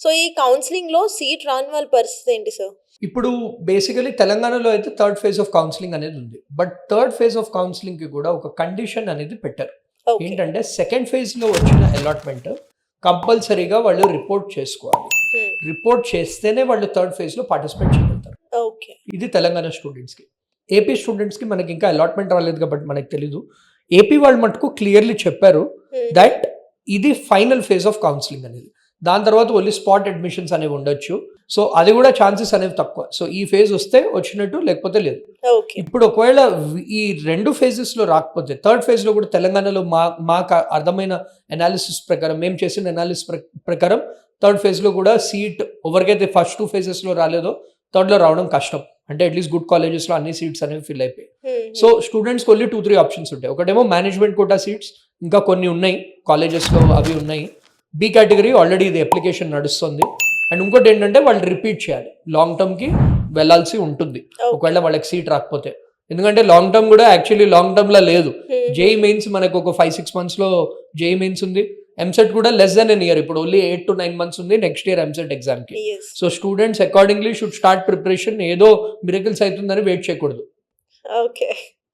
So ఈ కౌన్సిలింగ్‌లో seat రాని వాళ్ళ పరిస్థితి ఏంటి సార్? ఇప్పుడు బేసికలీ తెలంగాణలో అయితే థర్డ్ ఫేజ్ ఆఫ్ కౌన్సిలింగ్ అనేది ఉంది. బట్ థర్డ్ ఫేజ్ ఆఫ్ కౌన్సిలింగ్‌కి కూడా ఒక కండిషన్ అనేది పెట్టారు. ఓకే. ఏంటంటే సెకండ్ ఫేజ్‌లో వచ్చిన అలాట్‌మెంట్ కంపల్సరీగా వాళ్ళు రిపోర్ట్ చేసుకోవాలి. హ్మ్. రిపోర్ట్ చేస్తేనే వాళ్ళు థర్డ్ ఫేజ్‌లో పార్టిసిపేట్ చేయగలుగుతారు. ఓకే. ఇది తెలంగాణ స్టూడెంట్స్‌కి. ఏపీ స్టూడెంట్స్‌కి మనకి ఇంకా అలాట్‌మెంట్ రాలేదు కాబట్టి మనకు తెలీదు. ఏపీ వాళ్ళు మటుకు క్లియర్‌లీ చెప్పారు హ్మ్. దట్ ఇది ఫైనల్ ఫేజ్ ఆఫ్ కౌన్సిలింగ్ అనేది. దాని తర్వాత ఓన్లీ స్పాట్ అడ్మిషన్స్ అనేవి ఉండొచ్చు. సో అది కూడా ఛాన్సెస్ అనేవి తక్కువ. సో ఈ ఫేజ్ వస్తే వచ్చినట్టు, లేకపోతే లేదు. ఓకే. ఇప్పుడు ఒకవేళ ఈ 2 ఫేజెస్‌లో రాకపోతే థర్డ్ ఫేజ్‌లో కూడా తెలంగాణలో మాకు అర్థమైన అనాలిసిస్ ప్రకారం, మేము చేసిన అనాలిసిస్ ప్రకారం థర్డ్ ఫేజ్‌లో కూడా సీట్ ఎవరికైతే ఫస్ట్ 2 ఫేజెస్‌లో రాలేదో థర్డ్‌లో రావడం కష్టం. అంటే అట్లీస్ట్ గుడ్ కాలేజెస్‌లో అన్ని సీట్స్ అనేవి ఫిల్ అయిపోయాయి. సో స్టూడెంట్స్‌కి ఓన్లీ 2-3 ఆప్షన్స్ ఉంటాయి. ఒకటేమో మేనేజ్మెంట్ కోటా సీట్స్, ఇంకా కొన్ని ఉన్నాయి కాలేజెస్‌లో అవి ఉన్నాయి. బి కేటగిరీ ఆల్రెడీ ఇది అప్లికేషన్ నడుస్తుంది. అండ్ ఇంకోటి ఏంటంటే వాళ్ళు రిపీట్ చేయాలి, లాంగ్ టర్మ్‌కి వెళ్ళాల్సి ఉంటుంది ఒకవేళ వాళ్ళకి సీట్ రాకపోతే. ఎందుకంటే లాంగ్ టర్మ్ కూడా యాక్చువల్లీ లాంగ్ టర్మ్‌లో లేదు. జేఈ మెయిన్స్ మనకు ఒక 5-6 మంత్స్‌లో జేఈ మెయిన్స్ ఉంది. ఎంసెట్ కూడా లెస్ దెన్ ఎన్ ఇయర్, ఇప్పుడు ఓన్లీ 8-9 మంత్స్ ఉంది నెక్స్ట్ ఇయర్ ఎంసెట్ ఎగ్జామ్కి. Yes. So students accordingly should start preparation. ఏదో మిరకల్స్ అవుతుందని వెయిట్ చేయకూడదు. ఓకే.